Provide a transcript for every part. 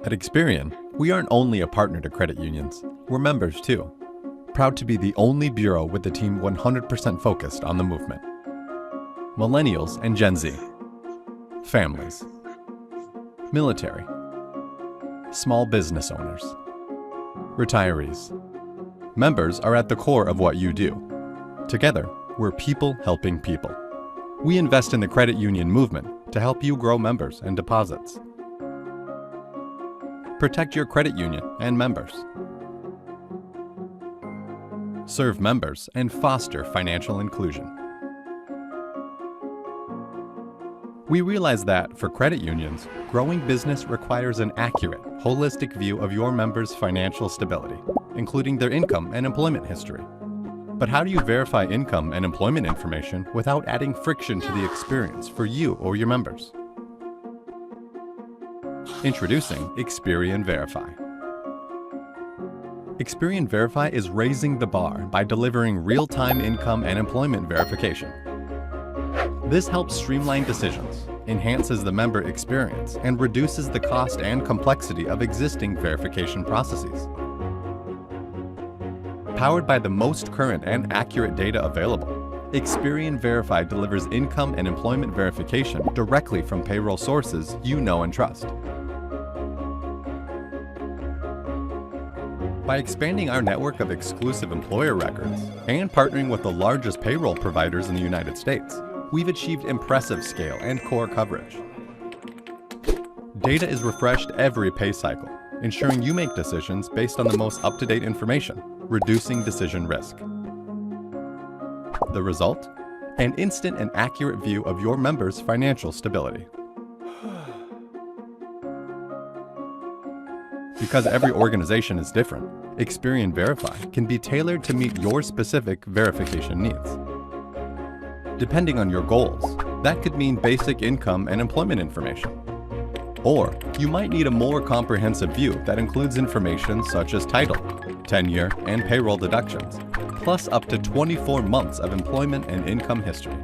At Experian, we aren't only a partner to credit unions, we're members too. Proud to be the only bureau with the team 100% focused on the movement. Millennials and Gen Z. Families. Military. Small business owners. Retirees. Members are at the core of what you do. Together, we're people helping people. We invest in the credit union movement to help you grow members and deposits. Protect your credit union and members. Serve members and foster financial inclusion. We realize that, for credit unions, growing business requires an accurate, holistic view of your members' financial stability, including their income and employment history. But how do you verify income and employment information without adding friction to the experience for you or your members? Introducing Experian Verify. Experian Verify is raising the bar by delivering real-time income and employment verification. This helps streamline decisions, enhances the member experience, and reduces the cost and complexity of existing verification processes. Powered by the most current and accurate data available, Experian Verify delivers income and employment verification directly from payroll sources you know and trust. By expanding our network of exclusive employer records and partnering with the largest payroll providers in the United States, we've achieved impressive scale and core coverage. Data is refreshed every pay cycle, ensuring you make decisions based on the most up-to-date information, reducing decision risk. The result? An instant and accurate view of your members' financial stability. Because every organization is different, Experian Verify can be tailored to meet your specific verification needs. Depending on your goals, that could mean basic income and employment information. Or you might need a more comprehensive view that includes information such as title, tenure, and payroll deductions, plus up to 24 months of employment and income history.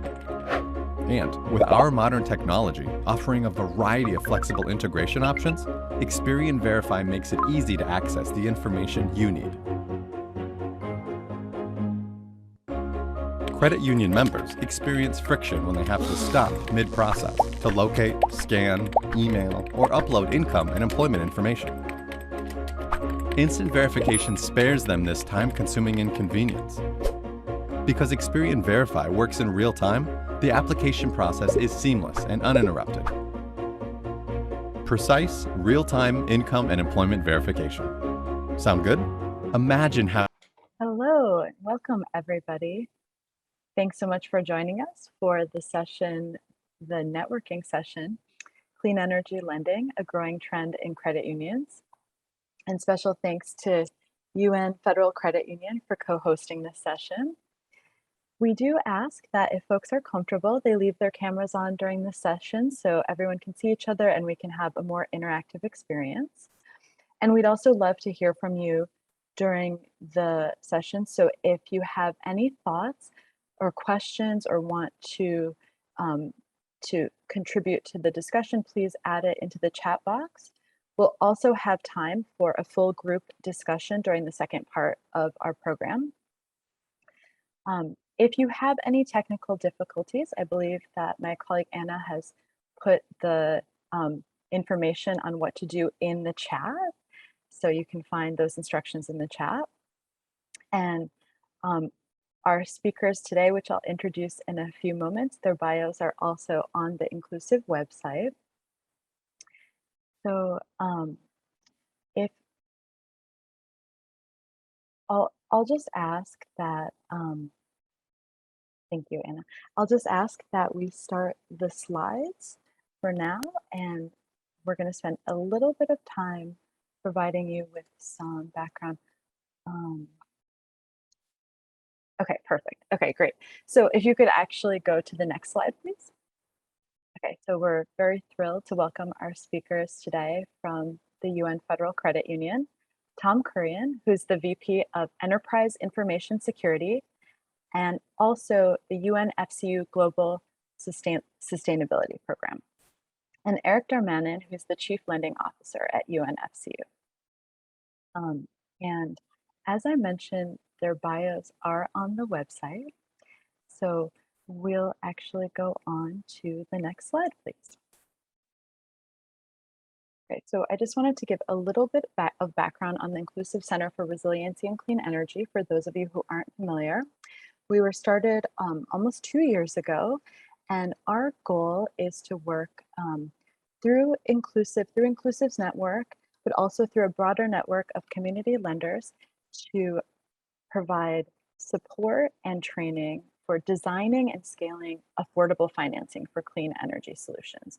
And with our modern technology offering a variety of flexible integration options, Experian Verify makes it easy to access the information you need. Credit union members experience friction when they have to stop mid-process to locate, scan, email, or upload income and employment information. Instant verification spares them this time-consuming inconvenience. Because Experian Verify works in real time, the application process is seamless and uninterrupted. Precise, real-time income and employment verification. Sound good? Imagine how... Hello, and welcome everybody. Thanks so much for joining us for the session, the networking session, Clean Energy Lending, a growing trend in credit unions. And special thanks to UN Federal Credit Union for co-hosting this session. We do ask that if folks are comfortable, they leave their cameras on during the session so everyone can see each other and we can have a more interactive experience. And we'd also love to hear from you during the session. So if you have any thoughts or questions or want to contribute to the discussion, please add it into the chat box. We'll also have time for a full group discussion during the second part of our program. If you have any technical difficulties, I believe that my colleague Anna has put the information on what to do in the chat. So you can find those instructions in the chat. And our speakers today, which I'll introduce in a few moments, their bios are also on the Inclusiv website. So if I'll just ask that, thank you, Anna. I'll just ask that we start the slides for now, and we're going to spend a little bit of time providing you with some background. Okay, perfect. Okay, great. So if you could actually go to the next slide, please. Okay, so we're very thrilled to welcome our speakers today from the UN Federal Credit Union, Tom Kurian, who's the VP of Enterprise Information Security, and also the UNFCU Global Sustainability Program. and Eric Darmanin, who's the Chief Lending Officer at UNFCU. And as I mentioned, their bios are on the website. So we'll actually go on to the next slide, please. Okay, so I just wanted to give a little bit of background on the Inclusiv Center for Resiliency and Clean Energy for those of you who aren't familiar. We were started almost 2 years ago, and our goal is to work through Inclusiv's network, but also through a broader network of community lenders to provide support and training for designing and scaling affordable financing for clean energy solutions.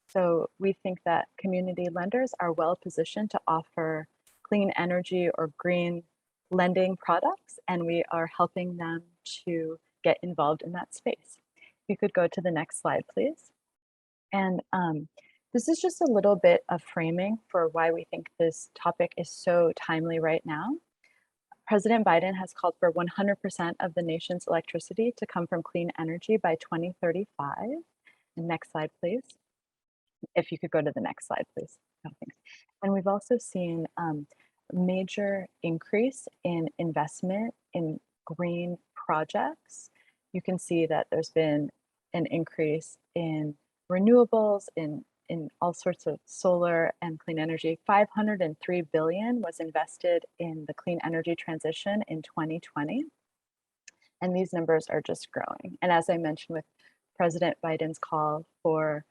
So we think that community lenders are well positioned to offer clean energy or green lending products, and we are helping them to get involved in that space. If you could go to the next slide, please. And this is just a little bit of framing for why we think this topic is so timely right now. President Biden has called for 100% of the nation's electricity to come from clean energy by 2035. And next slide, please. If you could go to the next slide, please. Oh, thanks. And we've also seen major increase in investment in green projects. You can see that there's been an increase in renewables, in all sorts of solar and clean energy. 503 billion was invested in the clean energy transition in 2020. And these numbers are just growing. And as I mentioned with President Biden's call for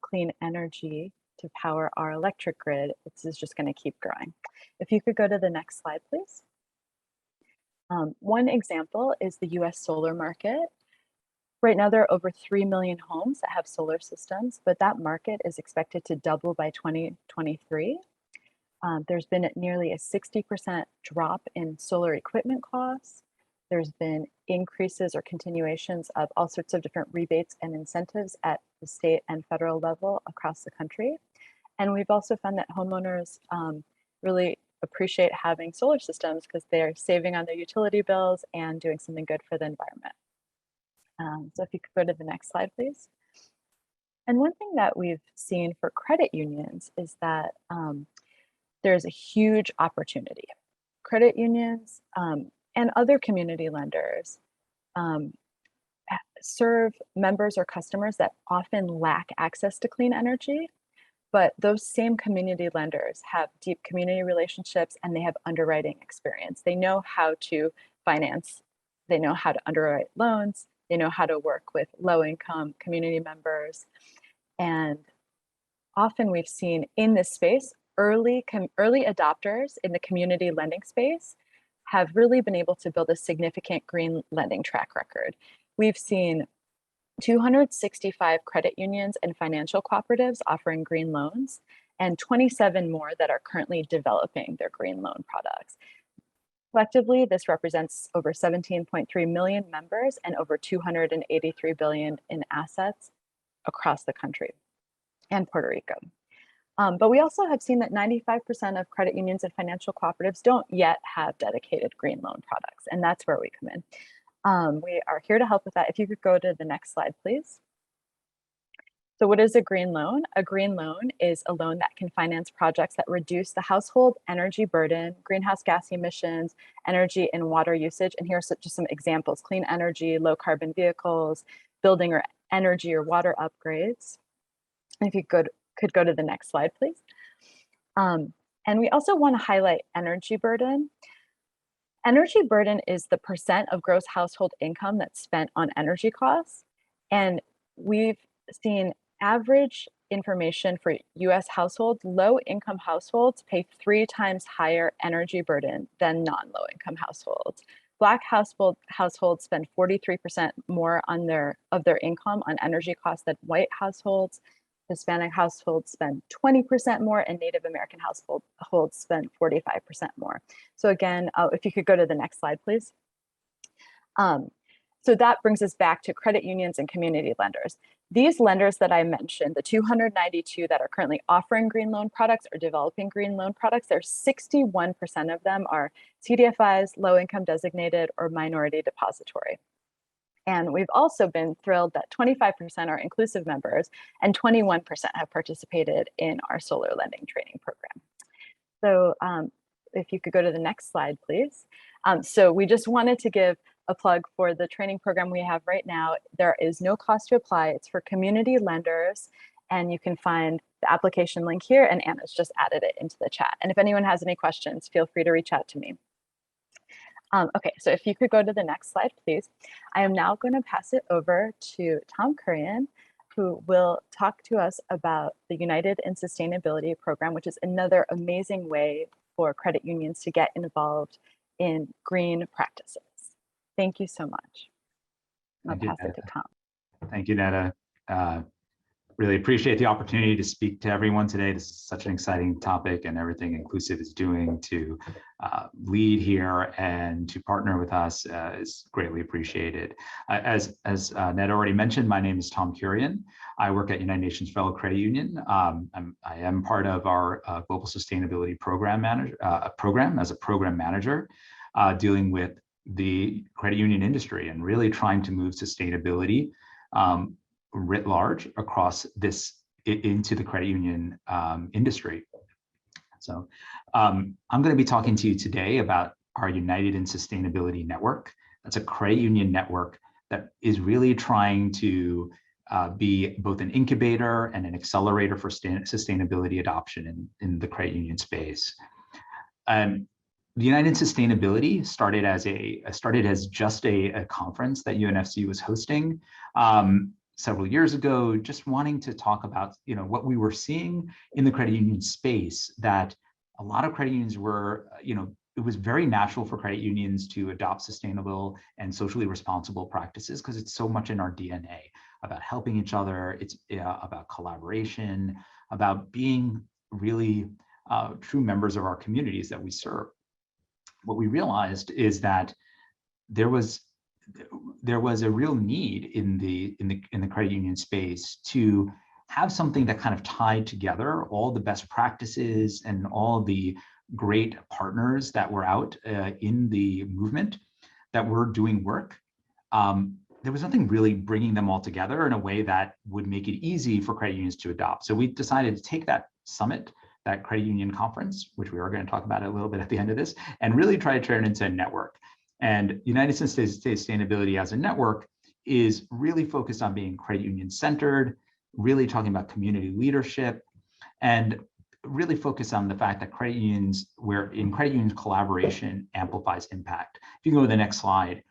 clean energy to power our electric grid, this is just going to keep growing. If you could go to the next slide, please. One example is the US solar market. Right now, there are over 3 million homes that have solar systems, but that market is expected to double by 2023. There's been nearly a 60% drop in solar equipment costs. There's been increases or continuations of all sorts of different rebates and incentives at the state and federal level across the country. And we've also found that homeowners really appreciate having solar systems because they're saving on their utility bills and doing something good for the environment. So if you could go to the next slide, please. And one thing that we've seen for credit unions is that there's a huge opportunity. Credit unions and other community lenders serve members or customers that often lack access to clean energy, but those same community lenders have deep community relationships and they have underwriting experience. They know how to finance, they know how to underwrite loans, they know how to work with low-income community members. And often we've seen in this space, early adopters in the community lending space have really been able to build a significant green lending track record. We've seen 265 credit unions and financial cooperatives offering green loans, and 27 more that are currently developing their green loan products. Collectively, this represents over 17.3 million members and over 283 billion in assets across the country and Puerto Rico. But we also have seen that 95% of credit unions and financial cooperatives don't yet have dedicated green loan products, and that's where we come in. We are here to help with that. If you could go to the next slide, please. So what is a green loan? A green loan is a loan that can finance projects that reduce the household energy burden, greenhouse gas emissions, energy and water usage. And here are just some examples: clean energy, low carbon vehicles, building or energy or water upgrades. And if you could go to the next slide, please. And we also want to highlight energy burden. Energy burden is the percent of gross household income that's spent on energy costs. And we've seen average information for US households. Low-income households pay 3 times higher energy burden than non-low-income households. Black households spend 43% more of their income on energy costs than white households. Hispanic households spend 20% more, and Native American households spend 45% more. So again, if you could go to the next slide, please. So that brings us back to credit unions and community lenders. These lenders that I mentioned, the 292 that are currently offering green loan products or developing green loan products, there's 61% of them are CDFIs, low income designated, or minority depository. And we've also been thrilled that 25% are inclusive members and 21% have participated in our solar lending training program. So if you could go to the next slide, please. So we just wanted to give a plug for the training program we have right now. There is no cost to apply. It's for community lenders, and you can find the application link here, and Anna's just added it into the chat. And if anyone has any questions, feel free to reach out to me. Okay, so if you could go to the next slide, please. I am now going to pass it over to Tom Kurian, who will talk to us about the United in Sustainability program, which is another amazing way for credit unions to get involved in green practices. Thank you so much. I'll pass it to Tom. Thank you, Neda. Really appreciate the opportunity to speak to everyone today. This is such an exciting topic, and everything Inclusiv is doing to lead here and to partner with us is greatly appreciated. As Neda already mentioned, my name is Tom Kurian. I work at United Nations Fellow Credit Union. I am part of our Global Sustainability Program as a program manager, dealing with the credit union industry and really trying to move sustainability writ large across this into the credit union industry. So I'm going to be talking to you today about our United in Sustainability Network. That's a credit union network that is really trying to be both an incubator and an accelerator for sustainability adoption in the credit union space. The United in Sustainability started as just a conference that UNFCU was hosting several years ago, just wanting to talk about what we were seeing in the credit union space, that a lot of credit unions were, it was very natural for credit unions to adopt sustainable and socially responsible practices because it's so much in our DNA about helping each other. It's about collaboration, about being really true members of our communities that we serve. What we realized is that there was a real need in the credit union space to have something that kind of tied together all the best practices and all the great partners that were out in the movement that were doing work. There was nothing really bringing them all together in a way that would make it easy for credit unions to adopt. So we decided to take that summit, that credit union conference, which we are going to talk about a little bit at the end of this, and really try to turn it into a network. And United in Sustainability as a network is really focused on being credit union centered, really talking about community leadership, and really focus on the fact that credit unions, collaboration amplifies impact. If you can go to the next slide,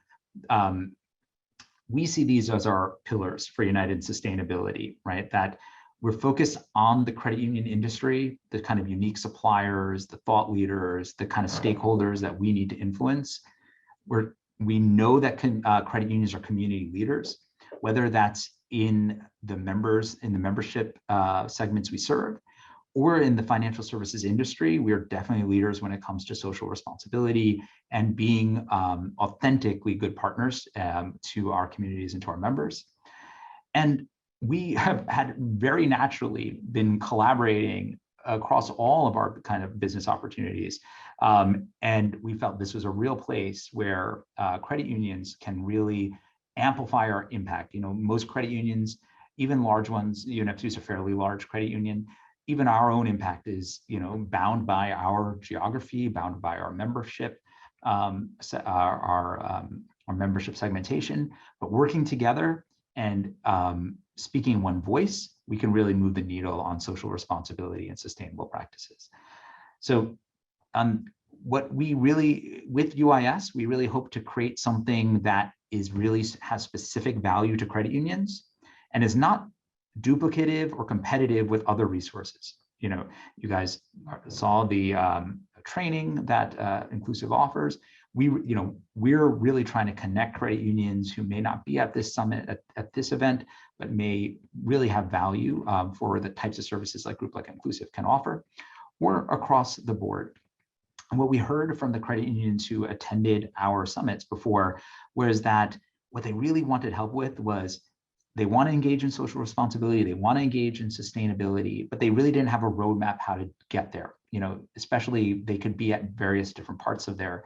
we see these as our pillars for United in Sustainability, right? That we're focused on the credit union industry, the kind of unique suppliers, the thought leaders, the kind of stakeholders that we need to influence. We know that credit unions are community leaders, whether that's in the membership segments we serve, or in the financial services industry. We are definitely leaders when it comes to social responsibility and being authentically good partners to our communities and to our members. And we have had very naturally been collaborating across all of our kind of business opportunities. And we felt this was a real place where credit unions can really amplify our impact. Most credit unions, even large ones, UNFCU is a fairly large credit union, even our own impact is, bound by our geography, bound by our membership, our membership segmentation, but working together and speaking one voice, we can really move the needle on social responsibility and sustainable practices. So what we really, with UIS, we really hope to create something that has specific value to credit unions and is not duplicative or competitive with other resources. You guys saw the training that Inclusiv offers. We're really trying to connect credit unions who may not be at this summit, at this event, but may really have value for the types of services like group like Inclusiv can offer, or across the board. And what we heard from the credit unions who attended our summits before was that what they really wanted help with was they want to engage in social responsibility, they want to engage in sustainability, but they really didn't have a roadmap how to get there. Especially they could be at various different parts of their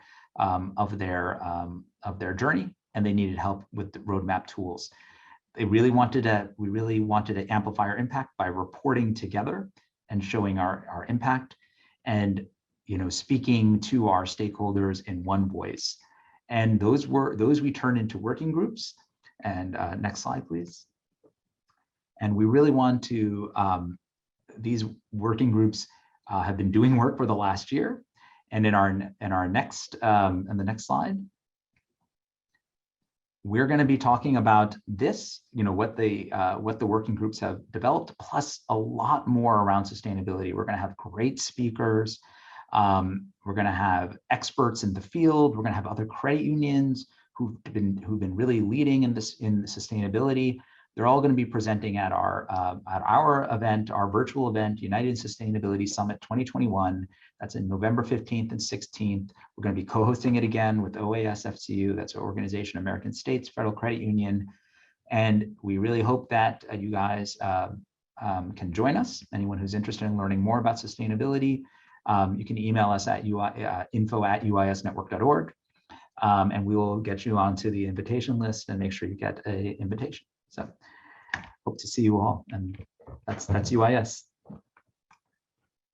journey, and they needed help with the roadmap tools. We really wanted to amplify our impact by reporting together and showing our impact, and speaking to our stakeholders in one voice. And those we turned into working groups. And next slide, please. And we really want to, these working groups have been doing work for the last year. And in our next, and the next slide, we're going to be talking about this, what the working groups have developed, plus a lot more around sustainability. We're going to have great speakers. We're going to have experts in the field. We're going to have other credit unions who've been really leading in sustainability. They're all going to be presenting at our event, our virtual event, United Sustainability Summit 2021. That's in November 15th and 16th. We're going to be co-hosting it again with UIS CU. That's our organization, American States Federal Credit Union. And we really hope that you guys can join us. Anyone who's interested in learning more about sustainability, you can email us at info@uisnetwork.org. And we will get you onto the invitation list and make sure you get an invitation. So hope to see you all. And that's UIS.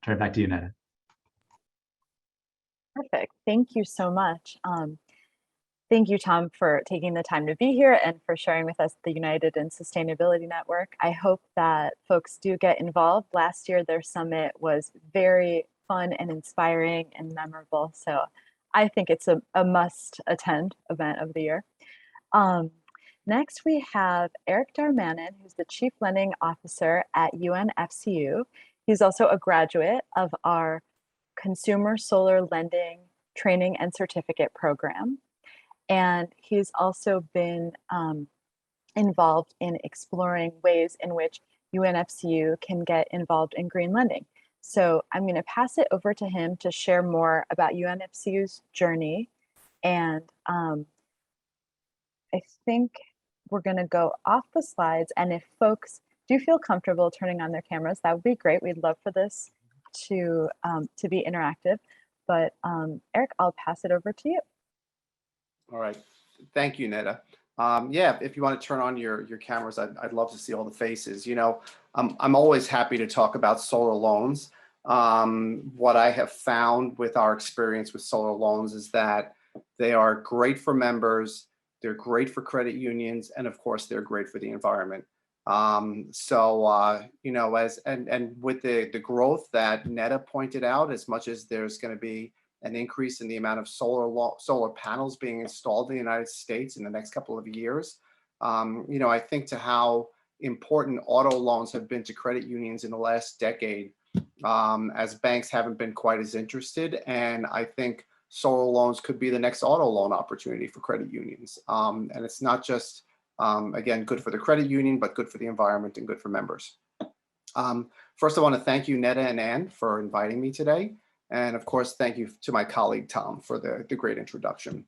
Turn it back to you, Neda. Perfect. Thank you so much. Thank you, Tom, for taking the time to be here and for sharing with us the United and Sustainability Network. I hope that folks do get involved. Last year, their summit was very fun and inspiring and memorable. So I think it's a must-attend event of the year. Next, we have Eric Darmanin, who's the Chief Lending Officer at UNFCU. He's also a graduate of our Consumer Solar Lending Training and Certificate Program. And he's also been involved in exploring ways in which UNFCU can get involved in green lending. So I'm going to pass it over to him to share more about UNFCU's journey. And I think we're going to go off the slides. And if folks do feel comfortable turning on their cameras, that would be great. We'd love for this to be interactive. But Eric, I'll pass it over to you. All right. Thank you, Neda. Yeah, if you want to turn on your cameras, I'd love to see all the faces. I'm always happy to talk about solar loans. What I have found with our experience with solar loans is that they are great for members, they're great for credit unions, and of course, they're great for the environment. With the growth that Neda pointed out, as much as there's going to be an increase in the amount of solar panels being installed in the United States in the next couple of years, I think to how important auto loans have been to credit unions in the last decade, as banks haven't been quite as interested. And I think solar loans could be the next auto loan opportunity for credit unions. And it's not just, again, good for the credit union, but good for the environment and good for members. First, I want to thank you, Neda and Ann, for inviting me today. And of course, thank you to my colleague, Tom, for the great introduction.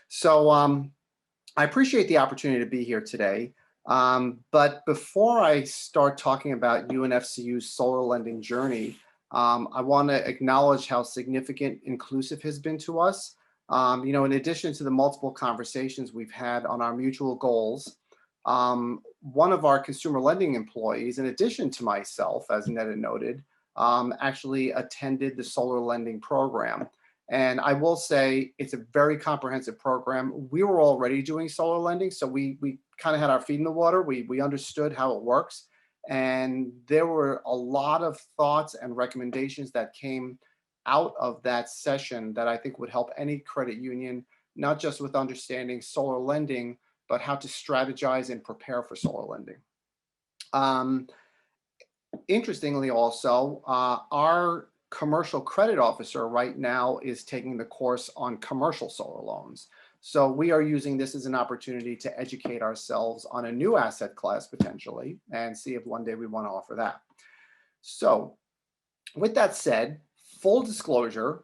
So I appreciate the opportunity to be here today. But before I start talking about UNFCU's solar lending journey, I want to acknowledge how significant Inclusiv has been to us. In addition to the multiple conversations we've had on our mutual goals, one of our consumer lending employees, in addition to myself, as Neda noted, actually attended the solar lending program. And I will say it's a very comprehensive program. We were already doing solar lending, so we kind of had our feet in the water. We understood how it works. And there were a lot of thoughts and recommendations that came out of that session that I think would help any credit union, not just with understanding solar lending, but how to strategize and prepare for solar lending. Interestingly also, our commercial credit officer right now is taking the course on commercial solar loans. So we are using this as an opportunity to educate ourselves on a new asset class potentially and see if one day we want to offer that. So with that said, full disclosure,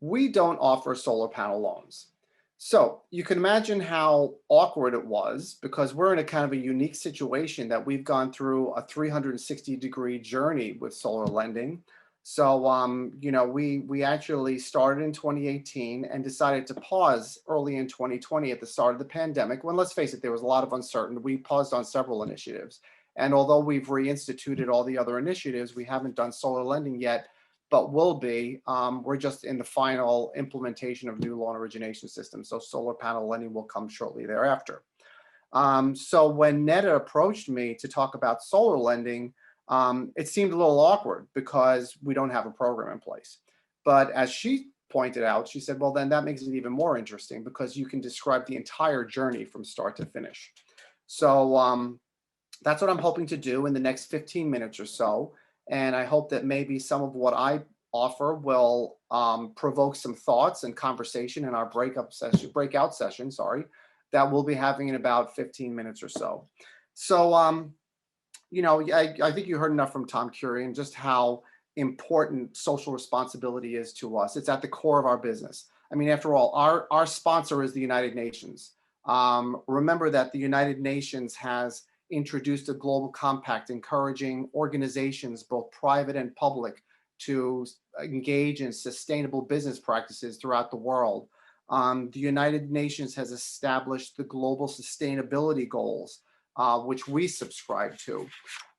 we don't offer solar panel loans. So you can imagine how awkward it was, because we're in a kind of a unique situation that we've gone through a 360-degree journey with solar lending. So, we actually started in 2018 and decided to pause early in 2020 at the start of the pandemic. When, let's face it, there was a lot of uncertainty. We paused on several initiatives. And although we've reinstituted all the other initiatives, we haven't done solar lending yet, but will be. We're just in the final implementation of new loan origination systems. So solar panel lending will come shortly thereafter. So when Neda approached me to talk about solar lending, it seemed a little awkward because we don't have a program in place. But as she pointed out, she said, well, then that makes it even more interesting because you can describe the entire journey from start to finish. So that's what I'm hoping to do in the next 15 minutes or so. And I hope that maybe some of what I offer will provoke some thoughts and conversation in our breakout session, that we'll be having in about 15 minutes or so. So, I think you heard enough from Tom Kurian just how important social responsibility is to us. It's at the core of our business. I mean, after all, our sponsor is the United Nations. Remember that the United Nations has introduced a global compact encouraging organizations, both private and public, to engage in sustainable business practices throughout the world. The United Nations has established the global sustainability goals, which we subscribe to.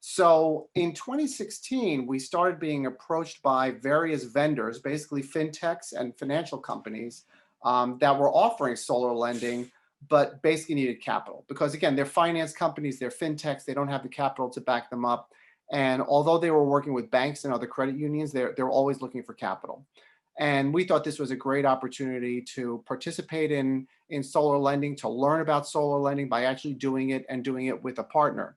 So in 2016, we started being approached by various vendors, basically fintechs and financial companies that were offering solar lending, but basically needed capital. Because again, they're finance companies, they're fintechs, they don't have the capital to back them up. And although they were working with banks and other credit unions, they're always looking for capital. And we thought this was a great opportunity to participate in solar lending, to learn about solar lending by actually doing it and doing it with a partner.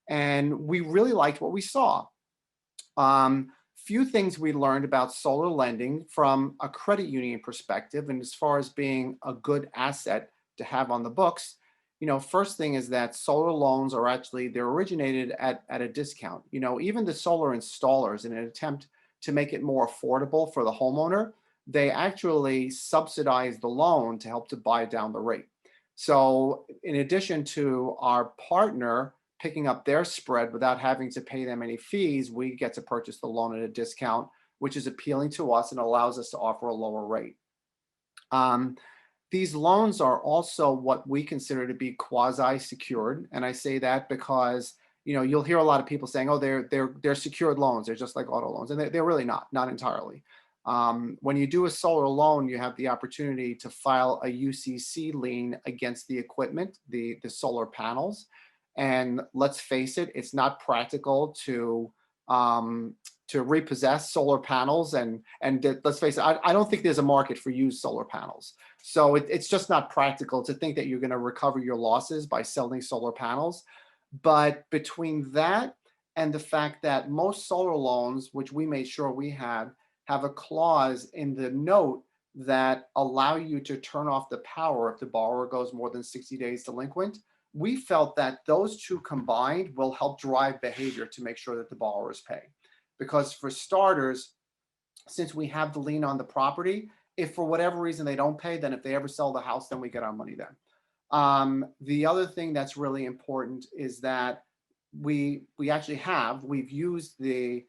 And we really liked what we saw. Few things we learned about solar lending from a credit union perspective, and as far as being a good asset to have on the books, first thing is that solar loans are they're originated at a discount. Even the solar installers, in an attempt to make it more affordable for the homeowner, they actually subsidize the loan to help to buy down the rate. So in addition to our partner picking up their spread without having to pay them any fees, we get to purchase the loan at a discount, which is appealing to us and allows us to offer a lower rate. These loans are also what we consider to be quasi-secured. And I say that because you'll hear a lot of people saying, oh, they're secured loans. They're just like auto loans. And they're really not entirely. When you do a solar loan, you have the opportunity to file a UCC lien against the equipment, the solar panels. And let's face it, it's not practical to repossess solar panels. And let's face it, I don't think there's a market for used solar panels. So it's just not practical to think that you're going to recover your losses by selling solar panels. But between that and the fact that most solar loans, which we made sure we have a clause in the note that allow you to turn off the power if the borrower goes more than 60 days delinquent, we felt that those two combined will help drive behavior to make sure that the borrowers pay. Because for starters, since we have the lien on the property, if for whatever reason they don't pay, then if they ever sell the house, then we get our money then. The other thing that's really important is that we've used the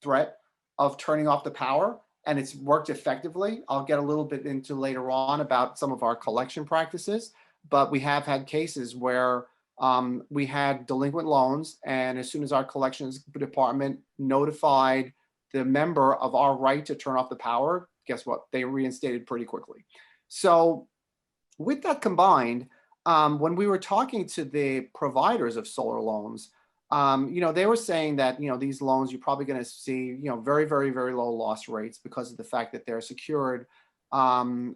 threat of turning off the power, and it's worked effectively. I'll get a little bit into later on about some of our collection practices, but we have had cases where we had delinquent loans, and as soon as our collections department notified the member of our right to turn off the power, guess what? They reinstated pretty quickly. So with that combined, when we were talking to the providers of solar loans, they were saying that, these loans, you're probably going to see, very, very, very low loss rates because of the fact that they're secured.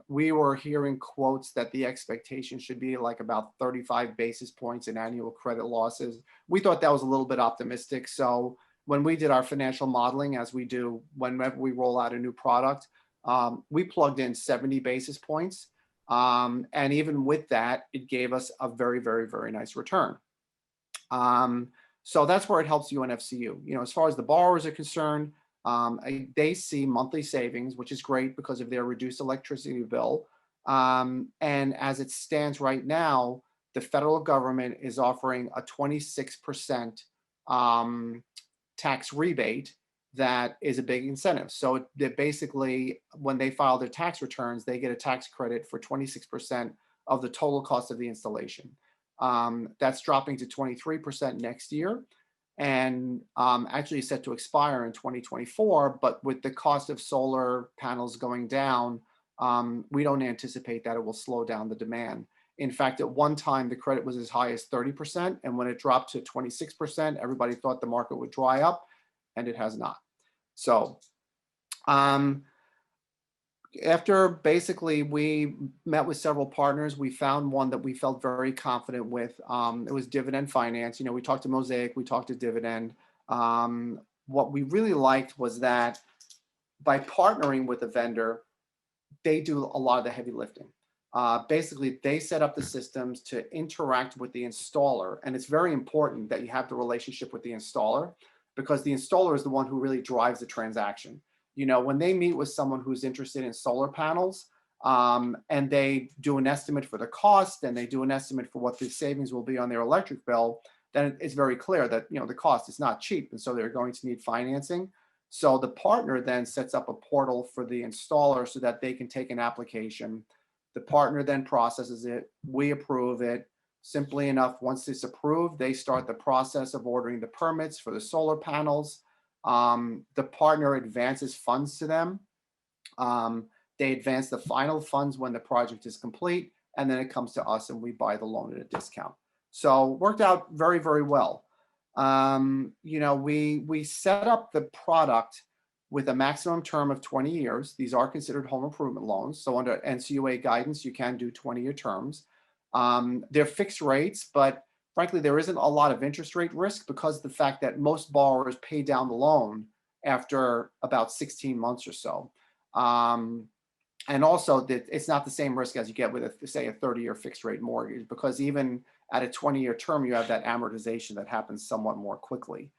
We were hearing quotes that the expectation should be like about 35 basis points in annual credit losses. We thought that was a little bit optimistic. So when we did our financial modeling, as we do whenever we roll out a new product, we plugged in 70 basis points. And even with that, it gave us a very, very, very nice return. So that's where it helps UNFCU. As far as the borrowers are concerned, they see monthly savings, which is great because of their reduced electricity bill. And as it stands right now, the federal government is offering a 26% tax rebate that is a big incentive. So they basically, when they file their tax returns, they get a tax credit for 26% of the total cost of the installation. That's dropping to 23% next year, and actually set to expire in 2024. But with the cost of solar panels going down, we don't anticipate that it will slow down the demand. In fact, at one time, the credit was as high as 30%. And when it dropped to 26%, everybody thought the market would dry up, and it has not. So after basically we met with several partners, we found one that we felt very confident with. It was Dividend Finance. We talked to Mosaic, we talked to Dividend. What we really liked was that by partnering with a vendor, they do a lot of the heavy lifting. Basically, they set up the systems to interact with the installer. And it's very important that you have the relationship with the installer, because the installer is the one who really drives the transaction. When they meet with someone who's interested in solar panels, and they do an estimate for the cost, and they do an estimate for what the savings will be on their electric bill, then it's very clear that the cost is not cheap, and so they're going to need financing. So the partner then sets up a portal for the installer so that they can take an application. The partner then processes it. We approve it. Simply enough, once it's approved, they start the process of ordering the permits for the solar panels. The partner advances funds to them. They advance the final funds when the project is complete, and then it comes to us and we buy the loan at a discount. So worked out very, very well. We set up the product with a maximum term of 20 years. These are considered home improvement loans. So under NCUA guidance, you can do 20-year terms. They're fixed rates, but frankly, there isn't a lot of interest rate risk because of the fact that most borrowers pay down the loan after about 16 months or so. And also that it's not the same risk as you get with, say, a 30-year fixed rate mortgage, because even at a 20-year term, you have that amortization that happens somewhat more quickly.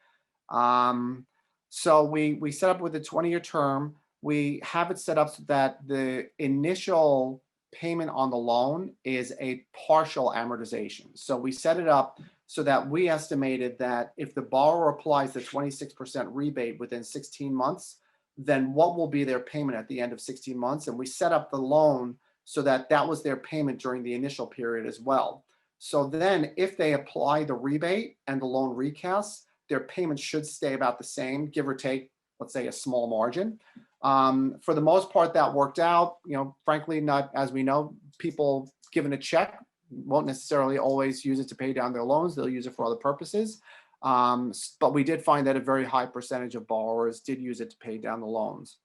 So we set up with a 20-year term. We have it set up so that the initial payment on the loan is a partial amortization. So we set it up so that we estimated that if the borrower applies the 26% rebate within 16 months, then what will be their payment at the end of 16 months? And we set up the loan so that that was their payment during the initial period as well. So then if they apply the rebate and the loan recasts, their payments should stay about the same, give or take, let's say, a small margin. For the most part, that worked out. Frankly, not, as we know, people given a check won't necessarily always use it to pay down their loans. They'll use it for other purposes. But we did find that a very high percentage of borrowers did use it to pay down the loans.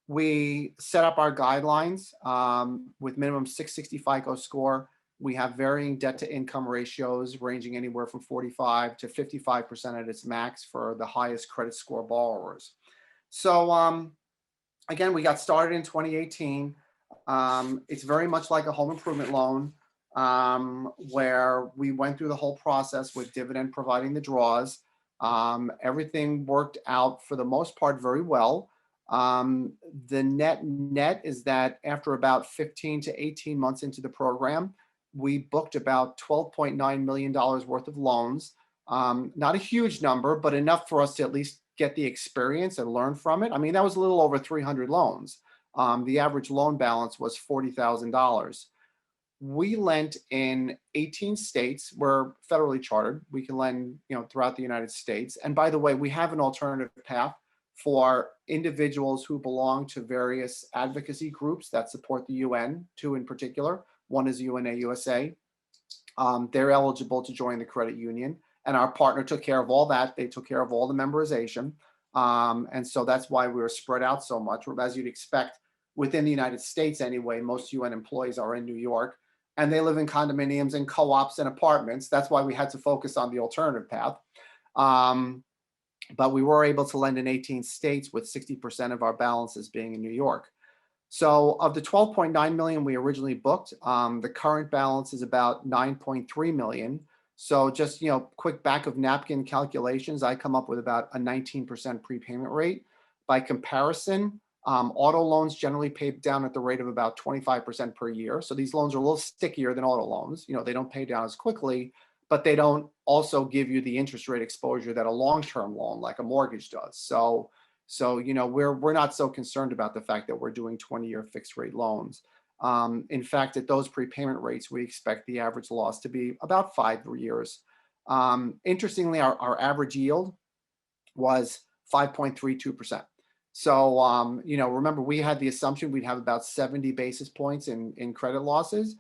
We set up our guidelines with minimum 660 FICO score. We have varying debt to income ratios ranging anywhere from 45 to 55% at its max for the highest credit score borrowers. So again, we got started in 2018. It's very much like a home improvement loan, where we went through the whole process with Dividend providing the draws. Everything worked out for the most part very well. The net is that after about 15 to 18 months into the program, we booked about $12.9 million worth of loans. Not a huge number, but enough for us to at least get the experience and learn from it. I mean, that was a little over 300 loans. The average loan balance was $40,000. We lent in 18 states. We're federally chartered. We can lend, throughout the United States. And by the way, we have an alternative path for individuals who belong to various advocacy groups that support the UN, two in particular. One is UNAUSA. They're eligible to join the credit union. And our partner took care of all that. They took care of all the memorization. And so that's why we were spread out so much. As you'd expect, within the United States anyway, most UN employees are in New York, and they live in condominiums and co-ops and apartments. That's why we had to focus on the alternative path. But we were able to lend in 18 states with 60% of our balances being in New York. So of the 12.9 million we originally booked, the current balance is about 9.3 million. So just, quick back of napkin calculations, I come up with about a 19% prepayment rate. By comparison, auto loans generally pay down at the rate of about 25% per year. So these loans are a little stickier than auto loans. They don't pay down as quickly, but they don't also give you the interest rate exposure that a long-term loan like a mortgage does. So we're not so concerned about the fact that we're doing 20-year fixed rate loans. In fact, at those prepayment rates, we expect the average loss to be about 5 years. Interestingly, our average yield was 5.32%. So, remember, we had the assumption we'd have about 70 basis points in credit losses.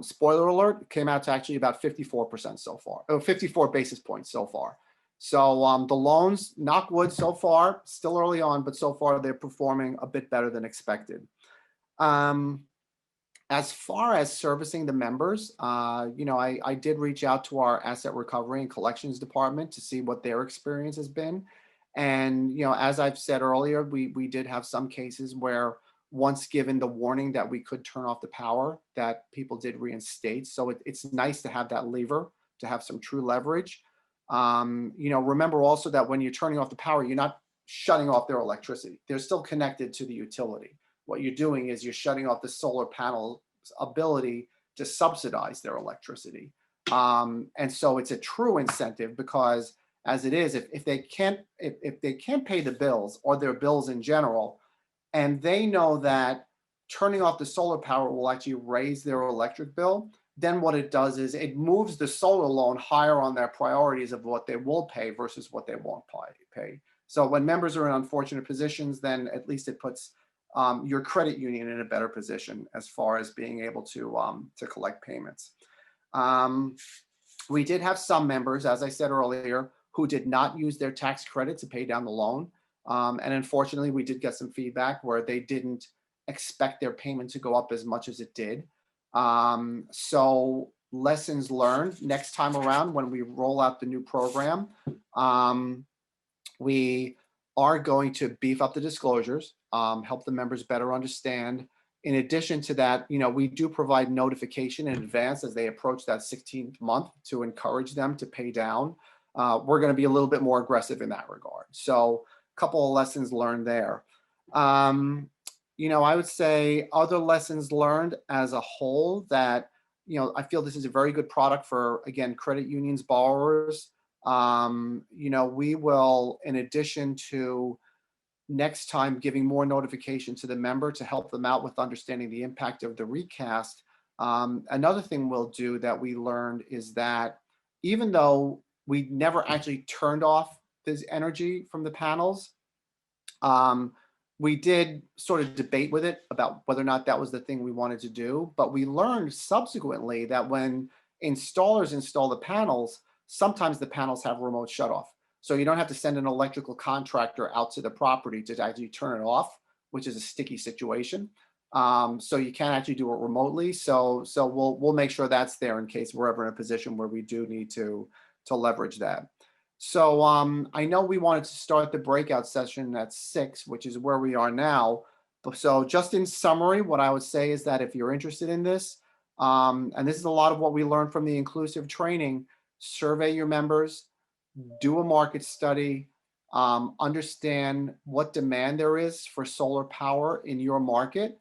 Spoiler alert, came out to actually about 54% so far, 54 basis points so far. So the loans, knock wood, so far, still early on, but so far they're performing a bit better than expected. As far as servicing the members, I did reach out to our asset recovery and collections department to see what their experience has been. And, as I've said earlier, we did have some cases where once given the warning that we could turn off the power, that people did reinstate. So it's nice to have that lever, to have some true leverage. Remember also that when you're turning off the power, you're not shutting off their electricity. They're still connected to the utility. What you're doing is you're shutting off the solar panel's ability to subsidize their electricity. And so it's a true incentive, because as it is, if they can't pay the bills or their bills in general, and they know that turning off the solar power will actually raise their electric bill, then what it does is it moves the solar loan higher on their priorities of what they will pay versus what they won't pay. So when members are in unfortunate positions, then at least it puts your credit union in a better position as far as being able to collect payments. We did have some members, as I said earlier, who did not use their tax credit to pay down the loan. And unfortunately, we did get some feedback where they didn't expect their payment to go up as much as it did. So lessons learned next time around when we roll out the new program, we are going to beef up the disclosures, help the members better understand. In addition to that, we do provide notification in advance as they approach that 16th month to encourage them to pay down. We're going to be a little bit more aggressive in that regard. So a couple of lessons learned there. I would say other lessons learned as a whole that, I feel this is a very good product for, again, credit unions, borrowers. We will, in addition to next time giving more notification to the member to help them out with understanding the impact of the recast. Another thing we'll do that we learned is that even though we never actually turned off this energy from the panels, we did sort of debate with it about whether or not that was the thing we wanted to do. But we learned subsequently that when installers install the panels, sometimes the panels have remote shutoff. So you don't have to send an electrical contractor out to the property to actually turn it off, which is a sticky situation. So you can actually do it remotely. So we'll make sure that's there in case we're ever in a position where we do need to leverage that. So I know we wanted to start the breakout session at 6, which is where we are now. So just in summary, what I would say is that if you're interested in this, and this is a lot of what we learned from the inclusive training, survey your members, do a market study, understand what demand there is for solar power in your market.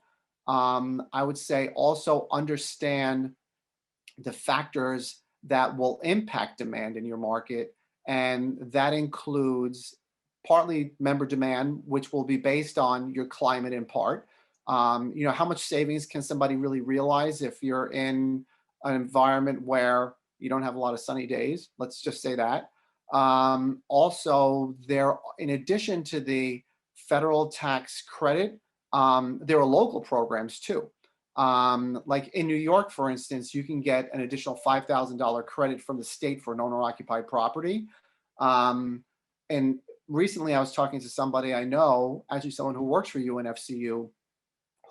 I would say also understand the factors that will impact demand in your market. And that includes partly member demand, which will be based on your climate in part. How much savings can somebody really realize if you're in an environment where you don't have a lot of sunny days? Let's just say that. Also, in addition to the federal tax credit, there are local programs too. Like in New York, for instance, you can get an additional $5,000 credit from the state for an owner-occupied property. And recently I was talking to somebody I know, actually someone who works for UNFCU,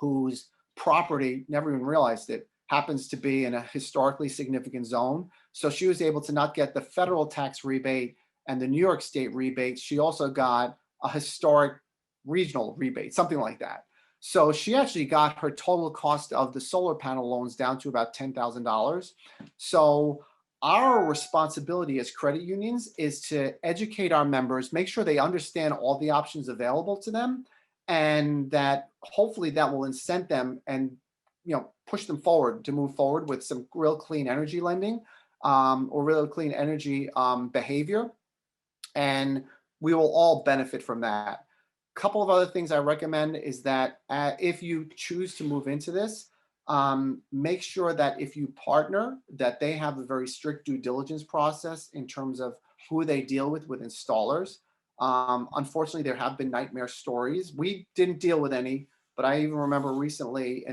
whose property, never even realized it, happens to be in a historically significant zone. So she was able to not get the federal tax rebate and the New York State rebate. She also got a historic regional rebate, something like that. So she actually got her total cost of the solar panel loans down to about $10,000. So our responsibility as credit unions is to educate our members, make sure they understand all the options available to them, and that hopefully that will incent them and push them forward to move forward with some real clean energy lending. or really clean energy behavior, and we will all benefit from that. Couple of other things I recommend is that if you choose to move into this, make sure that if you partner, that they have a very strict due diligence process in terms of who they deal with installers. Unfortunately, there have been nightmare stories. We didn't deal with any, but I even remember recently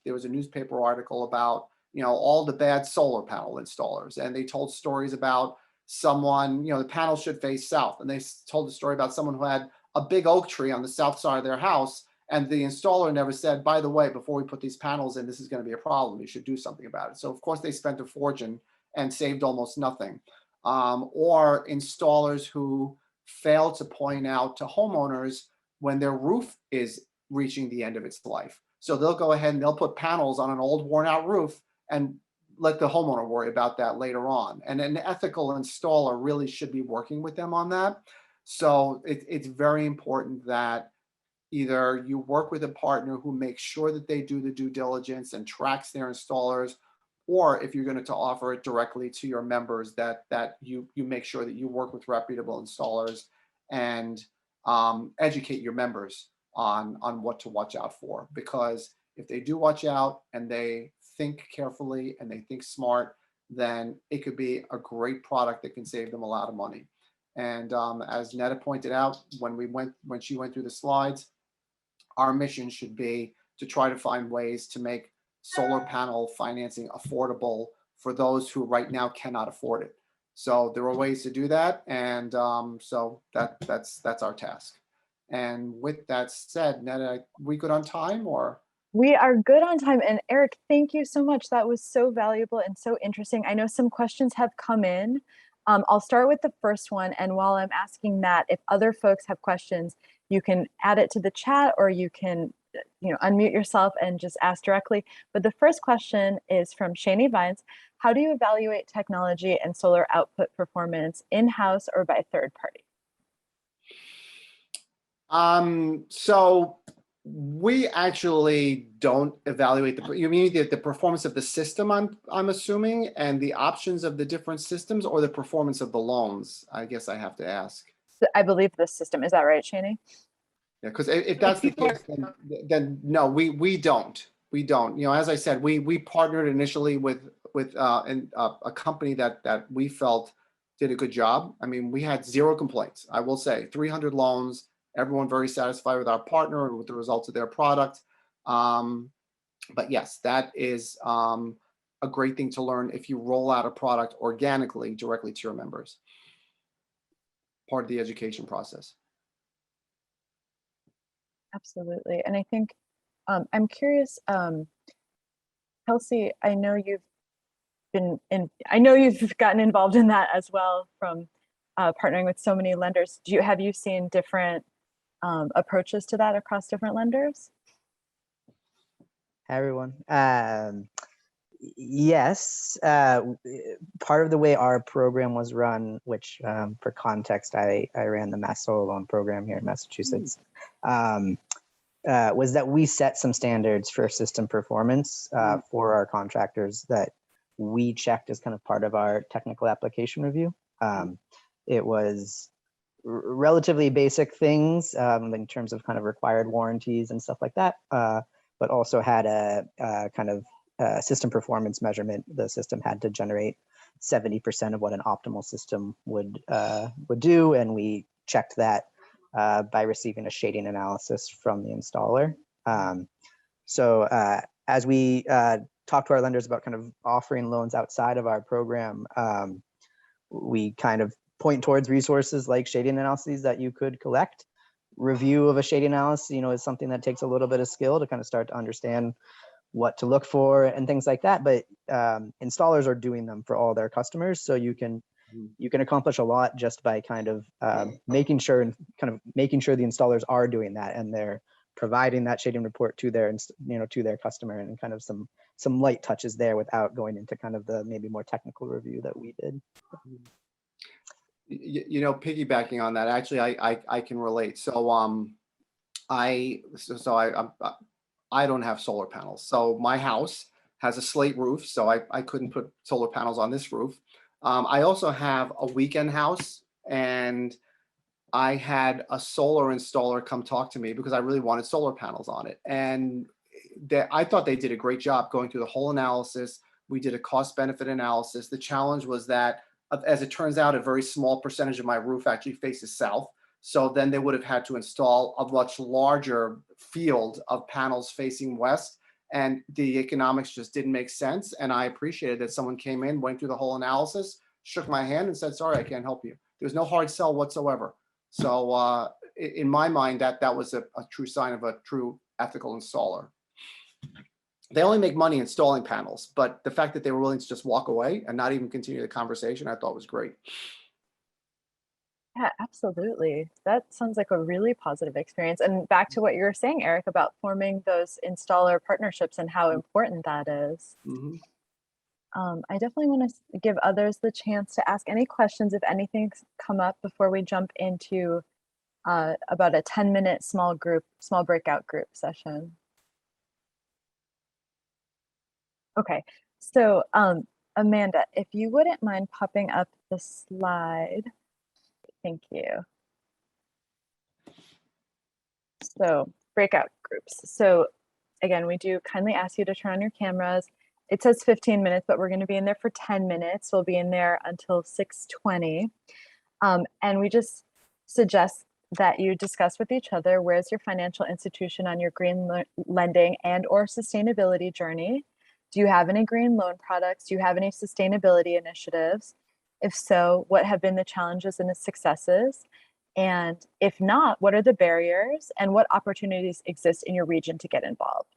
there was a newspaper article about, all the bad solar panel installers, and they told stories about someone, the panel should face south, and they told the story about someone who had a big oak tree on the south side of their house, and the installer never said, by the way, before we put these panels in, this is going to be a problem, you should do something about it. So of course they spent a fortune and saved almost nothing. Or installers who fail to point out to homeowners when their roof is reaching the end of its life. So they'll go ahead and they'll put panels on an old worn out roof and let the homeowner worry about that later on. And an ethical installer really should be working with them on that. So it's very important that either you work with a partner who makes sure that they do the due diligence and tracks their installers, or if you're going to offer it directly to your members, that you make sure that you work with reputable installers and educate your members on what to watch out for. Because if they do watch out and they think carefully and they think smart, then it could be a great product that can save them a lot of money. And as Neda pointed out, when she went through the slides, our mission should be to try to find ways to make solar panel financing affordable for those who right now cannot afford it. So there are ways to do that, and so that's our task. And with that said, Neda, we good on time or? We are good on time. And Eric, thank you so much. That was so valuable and so interesting. I know some questions have come in. I'll start with the first one. And while I'm asking that, if other folks have questions, you can add it to the chat, or you can unmute yourself and just ask directly. But the first question is from Shani Vines. How do you evaluate technology and solar output performance in-house or by third party? So we actually don't evaluate you mean the performance of the system, I'm assuming, and the options of the different systems, or the performance of the loans? I guess I have to ask. I believe the system. Is that right, Shani? Yeah, because if that's the case, then no, we don't. We don't. As I said, we partnered initially with a company that we felt did a good job. I mean, we had 0 complaints. I will say 300 loans. Everyone very satisfied with our partner and with the results of their product. But yes, that is a great thing to learn if you roll out a product organically directly to your members. Part of the education process. Absolutely. And I think I'm curious, Kelsey, I know you've gotten involved in that as well from partnering with so many lenders. Have you seen different approaches to that across different lenders? Hi, everyone. Yes, part of the way our program was run, which for context, I ran the Mass Solar Loan Program here in Massachusetts, was that we set some standards for system performance for our contractors that we checked as kind of part of our technical application review. It was relatively basic things in terms of kind of required warranties and stuff like that, but also had a kind of system performance measurement. The system had to generate 70% of what an optimal system would do, and we checked that by receiving a shading analysis from the installer. So as we talk to our lenders about kind of offering loans outside of our program, we kind of point towards resources like shading analyses that you could collect. Review of a shading analysis, is something that takes a little bit of skill to kind of start to understand what to look for and things like that. But installers are doing them for all their customers, so you can accomplish a lot just by kind of making sure the installers are doing that and they're providing that shading report to their to their customer, and kind of some light touches there without going into kind of the maybe more technical review that we did. Piggybacking on that, actually, I can relate. So I don't have solar panels. So my house has a slate roof, so I couldn't put solar panels on this roof. I also have a weekend house, and I had a solar installer come talk to me because I really wanted solar panels on it. And I thought they did a great job going through the whole analysis. We did a cost benefit analysis. The challenge was that, as it turns out, a very small percentage of my roof actually faces south. So then they would have had to install a much larger field of panels facing west. And the economics just didn't make sense. And I appreciated that someone came in, went through the whole analysis, shook my hand and said, sorry, I can't help you. There's no hard sell whatsoever. So in my mind, that was a true sign of a true ethical installer. They only make money installing panels, but the fact that they were willing to just walk away and not even continue the conversation, I thought was great. Yeah, absolutely. That sounds like a really positive experience. And back to what you were saying, Eric, about forming those installer partnerships and how important that is. Mm-hmm. I definitely want to give others the chance to ask any questions if anything's come up before we jump into about a 10-minute small breakout group session. Okay, so Amanda, if you wouldn't mind popping up the slide. Thank you. So breakout groups. So again, we do kindly ask you to turn on your cameras. It says 15 minutes, but we're going to be in there for 10 minutes. We'll be in there until 6:20. And we just suggest that you discuss with each other, where's your financial institution on your green lending and or sustainability journey? Do you have any green loan products? Do you have any sustainability initiatives? If so, what have been the challenges and the successes? And if not, what are the barriers and what opportunities exist in your region to get involved?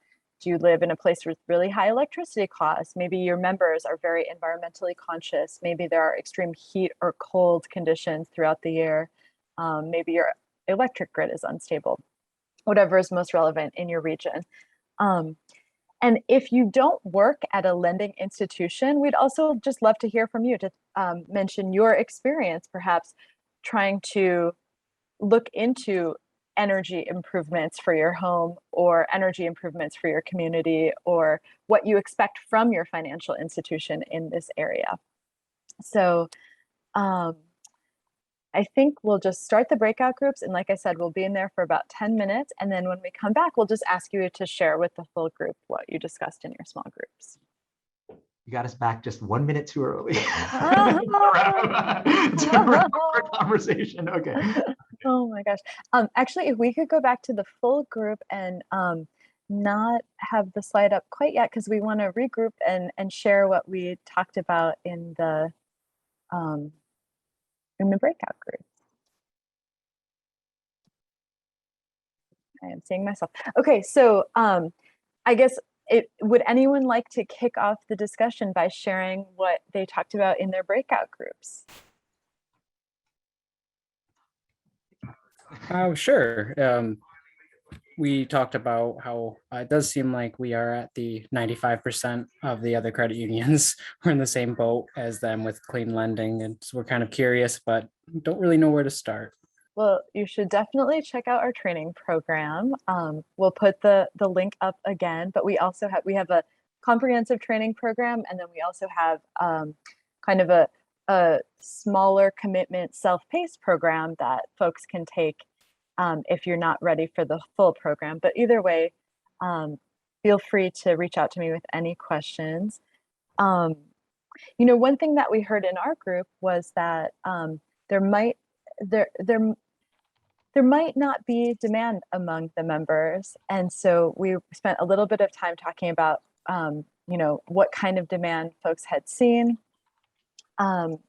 Do you live in a place with really high electricity costs? Maybe your members are very environmentally conscious. Maybe there are extreme heat or cold conditions throughout the year. Maybe your electric grid is unstable. Whatever is most relevant in your region. And if you don't work at a lending institution, we'd also just love to hear from you to mention your experience, perhaps trying to look into energy improvements for your home or energy improvements for your community, or what you expect from your financial institution in this area. So I think we'll just start the breakout groups. And like I said, we'll be in there for about 10 minutes. And then when we come back, we'll just ask you to share with the full group what you discussed in your small groups. You got us back just 1 minute too early. to wrap up our conversation. Okay. Oh my gosh. Actually, if we could go back to the full group and not have the slide up quite yet, because we want to regroup and share what we talked about in the breakout group. I am seeing myself. Okay, so I guess would anyone like to kick off the discussion by sharing what they talked about in their breakout groups? Sure. We talked about how it does seem like we are at the 95% of the other credit unions. We're in the same boat as them with clean lending. And so we're kind of curious, but don't really know where to start. Well, you should definitely check out our training program. We'll put the link up again, but we also have a comprehensive training program. And then we also have kind of a smaller commitment self-paced program that folks can take if you're not ready for the full program. But either way, feel free to reach out to me with any questions. One thing that we heard in our group was that there might not be demand among the members. And so we spent a little bit of time talking about, what kind of demand folks had seen. And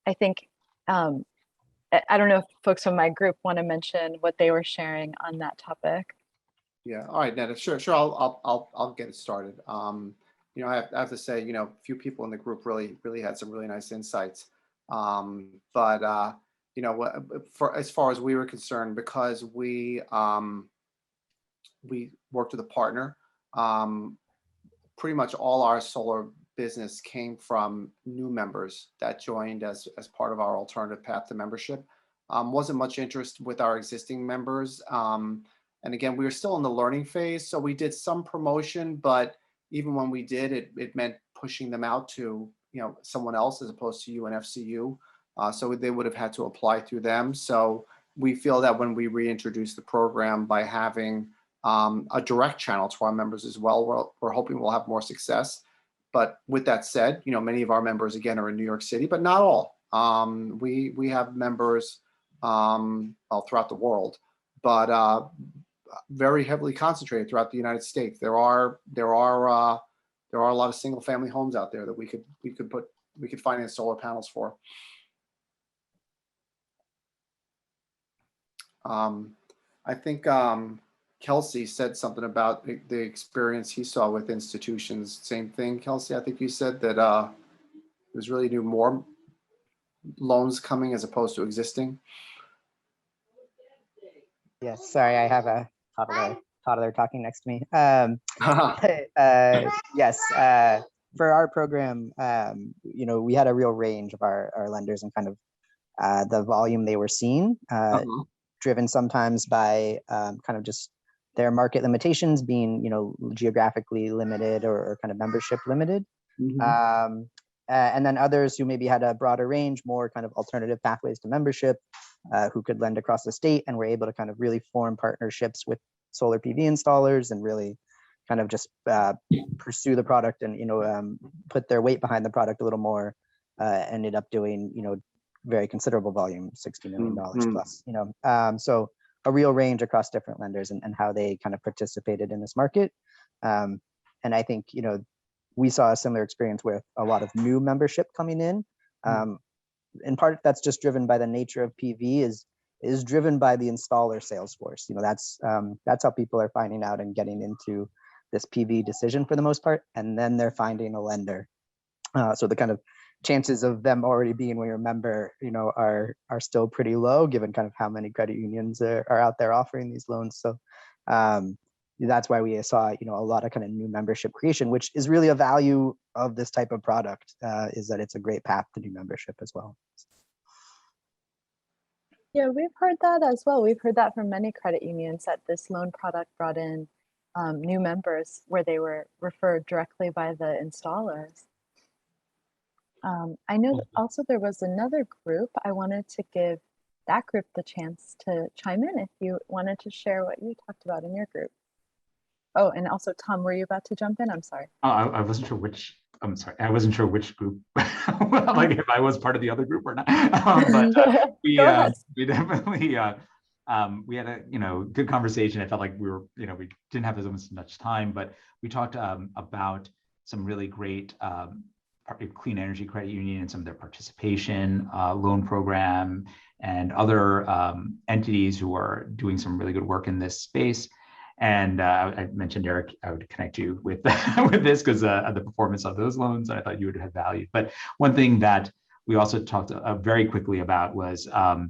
I think, I don't know if folks from my group want to mention what they were sharing on that topic. Yeah. All right, Neda. Sure. I'll get it started. I have to say, a few people in the group really had some really nice insights. But for as far as we were concerned, because we worked with a partner, pretty much all our solar business came from new members that joined as part of our alternative path to membership. Wasn't much interest with our existing members. And again, we were still in the learning phase. So we did some promotion, but even when we did, it meant pushing them out to, someone else as opposed to UNFCU. So they would have had to apply through them. So we feel that when we reintroduce the program by having a direct channel to our members as well, we're hoping we'll have more success. But with that said, many of our members, again, are in New York City, but not all. We have members throughout the world, but very heavily concentrated throughout the United States. There are a lot of single family homes out there that we could finance solar panels for. I think Kelsey said something about the experience he saw with institutions. Same thing, Kelsey. I think you said that it was really more loans coming as opposed to existing. Yes, sorry, I have a toddler talking next to me. Yes, for our program, we had a real range of our lenders and kind of the volume they were seeing, driven sometimes by kind of just their market limitations being, geographically limited or kind of membership limited. And then others who maybe had a broader range, more kind of alternative pathways to membership, who could lend across the state and were able to kind of really form partnerships with solar PV installers and really kind of just pursue the product and, put their weight behind the product a little more, ended up doing, very considerable volume, $60 million plus, so a real range across different lenders and how they kind of participated in this market. And I think, we saw a similar experience with a lot of new membership coming in. In part, that's just driven by the nature of PV is driven by the installer sales force. That's how people are finding out and getting into this PV decision for the most part. And then they're finding a lender. So the kind of chances of them already being your member, are still pretty low given kind of how many credit unions are out there offering these loans. So that's why we saw, a lot of kind of new membership creation, which is really a value of this type of product, is that it's a great path to new membership as well. Yeah, we've heard that as well. We've heard that from many credit unions that this loan product brought in new members where they were referred directly by the installers. I know also there was another group. I wanted to give that group the chance to chime in if you wanted to share what you talked about in your group. Oh, and also Tom, were you about to jump in? I'm sorry. I wasn't sure which. I'm sorry. I wasn't sure which group, like if I was part of the other group or not. But we definitely we had a good conversation. I felt like we were we didn't have as much time, but we talked about some really great clean energy credit union and some of their participation loan program and other entities who are doing some really good work in this space. And I mentioned, Eric, I would connect you with with this because the performance of those loans, I thought you would have valued. But one thing that we also talked very quickly about was, our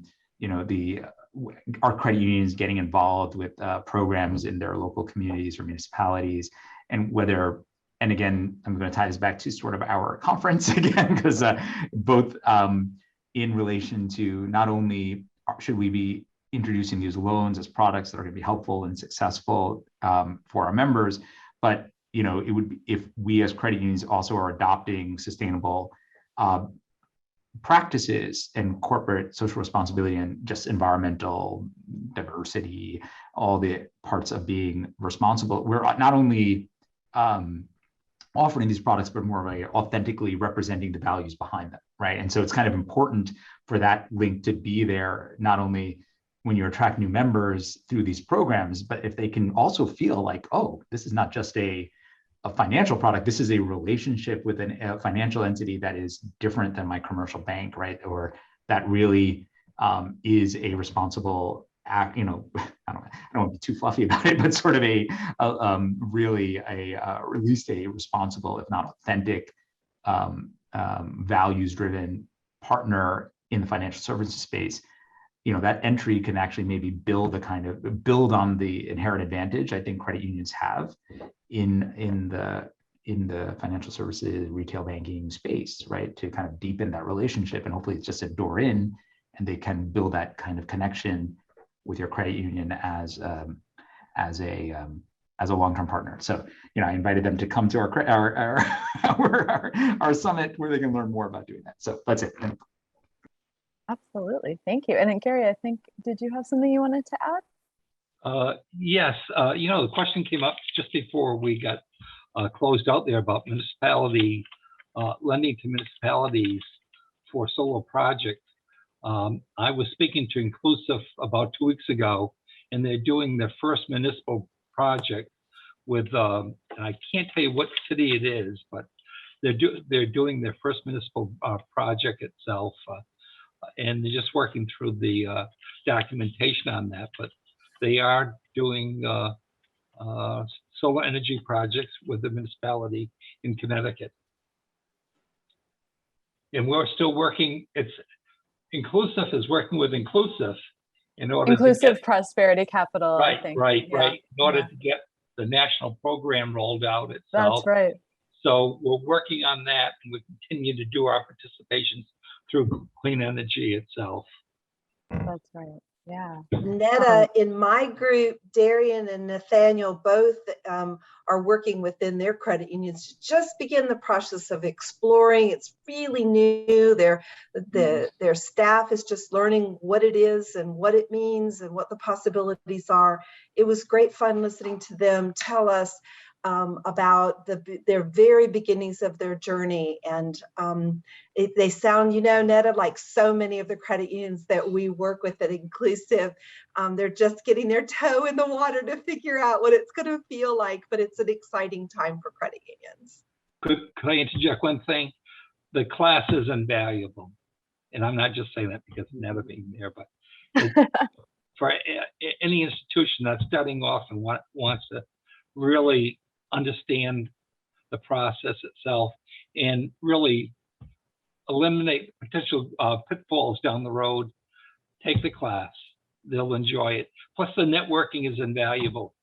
credit unions getting involved with programs in their local communities or municipalities, and whether, and again, I'm going to tie this back to sort of our conference again, because both in relation to not only should we be introducing these loans as products that are going to be helpful and successful for our members, but it would be if we as credit unions also are adopting sustainable practices and corporate social responsibility and just environmental diversity, all the parts of being responsible. We're not only offering these products, but more of a authentically representing the values behind them, right? And so it's kind of important for that link to be there, not only when you attract new members through these programs, but if they can also feel like, oh, this is not just a financial product, this is a relationship with a financial entity that is different than my commercial bank, right? Or that really is a responsible act, I don't want to be too fluffy about it, but sort of really at least a responsible, if not authentic, values-driven partner in the financial services space. That entry can actually maybe build on the inherent advantage I think credit unions have in the financial services, retail banking space, right? To kind of deepen that relationship, and hopefully it's just a door in, and they can build that kind of connection with your credit union as as a long-term partner. So, I invited them to come to our summit where they can learn more about doing that. So that's it. Absolutely. Thank you. And then Gary, I think, did you have something you wanted to add? Yes. The question came up just before we got closed out there about municipality lending to municipalities for solar projects. I was speaking to Inclusiv about 2 weeks ago, and they're doing their first municipal project with, and I can't tell you what city it is, but they're doing their first municipal project itself, and they're just working through the documentation on that. But they are doing solar energy projects with the municipality in Connecticut. And we're still working, Inclusiv is working with Inclusiv in order Inclusive to get, Prosperity Capital, right, I think. right, Yeah. right, in order to get the national program rolled out itself. That's right. So we're working on that, and we continue to do our participations through clean energy itself. That's right. Yeah. Neda, in my group, Darian and Nathaniel both are working within their credit unions to just begin the process of exploring. It's really new. Their staff is just learning what it is and what it means and what the possibilities are. It was great fun listening to them tell us about their very beginnings of their journey. And they sound, Neda, like so many of the credit unions that we work with at Inclusiv. They're just getting their toe in the water to figure out what it's going to feel like, but it's an exciting time for credit unions. Could I interject one thing? The class is invaluable. And I'm not just saying that because of Neda being there, but for any institution that's starting off and wants to really understand the process itself and really eliminate potential pitfalls down the road, take the class. They'll enjoy it. Plus, the networking is invaluable.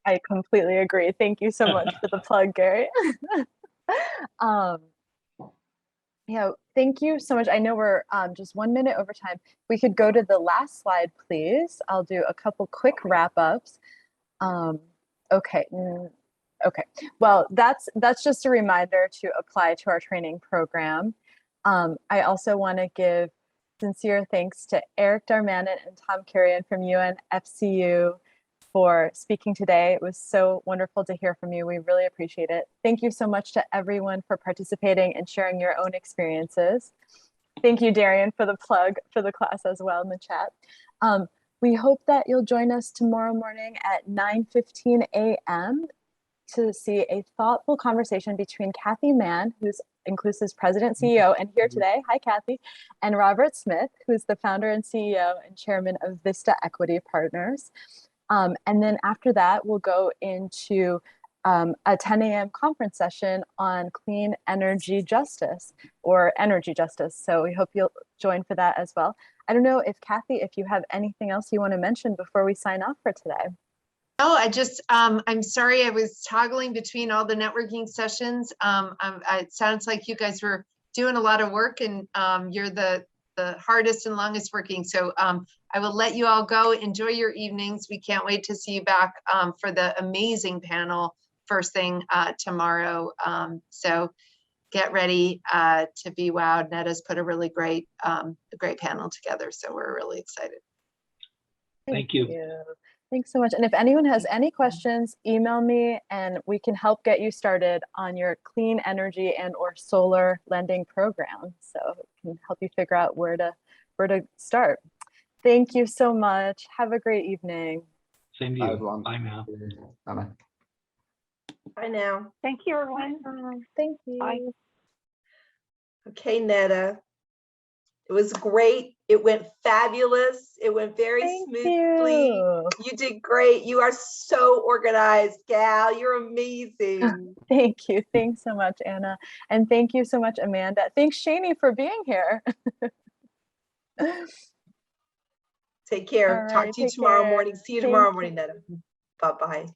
I completely agree. Thank you so much for the plug, Gary. Thank you so much. I know we're just 1 minute over time. We could go to the last slide, please. I'll do a couple quick wrap-ups. Okay. Well, that's just a reminder to apply to our training program. I also want to give sincere thanks to Eric Darmanin and Tom Kurian from UNFCU for speaking today. It was so wonderful to hear from you. We really appreciate it. Thank you so much to everyone for participating and sharing your own experiences. Thank you, Darian, for the plug for the class as well in the chat. We hope that you'll join us tomorrow morning at 9:15 a.m. to see a thoughtful conversation between Kathy Mann, who's Inclusiv's president, CEO, and here today, hi Kathy, and Robert Smith, who's the founder and CEO and chairman of Vista Equity Partners. And then after that, we'll go into a 10 a.m. conference session on clean energy justice or energy justice. So we hope you'll join for that as well. I don't know if Kathy, if you have anything else you want to mention before we sign off for today. Oh, I'm sorry, I was toggling between all the networking sessions. It sounds like you guys were doing a lot of work, and you're the hardest and longest working. So I will let you all go. Enjoy your evenings. We can't wait to see you back for the amazing panel first thing tomorrow. So get ready to be wowed. Neda's put a really great panel together. So we're really excited. Thank you. Thanks so much. And if anyone has any questions, email me and we can help get you started on your clean energy and or solar lending program. So it can help you figure out where to start. Thank you so much. Have a great evening. Same to you. Bye now. Bye-bye. Bye now. Thank you, everyone. Thank you. Bye. Okay, Neda. It was great. It went fabulous. It went very smoothly. You did great. You are so organized, gal. You're amazing. Thank you. Thanks so much, Anna. And thank you so much, Amanda. Thanks, Shani, for being here. Take care. All Talk right, to you take tomorrow care. morning. See you Thank tomorrow you. morning, Neda. Bye-bye.